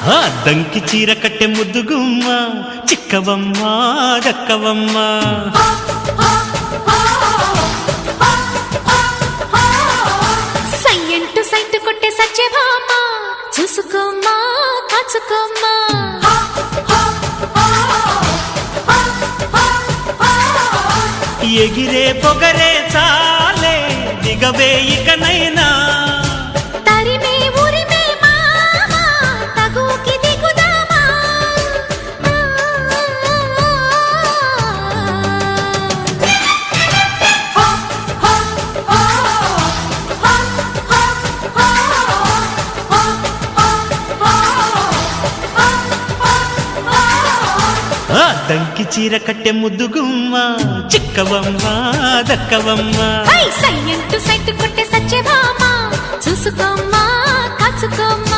ఆ దంకి చీర కట్టె ముద్దుగుమ్మ చిక్కవమ్మ దక్కవమ్మ సయ్యంటు సైటు కొట్టే సత్యభామ చూసుకోమ్మా కాచుకోమ్మా ఎగిరే పొగరే చాలే దిగవే ఇకనైనా తరిమే ఉరిమే మామ తగుకి దిగుదామా ఆ దంకి చీర కట్టె ముద్దుగుమ్మ చిక్కవమ్మ దక్కవమ్మ సయ్యంటు సైటు కొట్టే సత్యభామ చూసుకోమ్మా కాచుకోమ్మా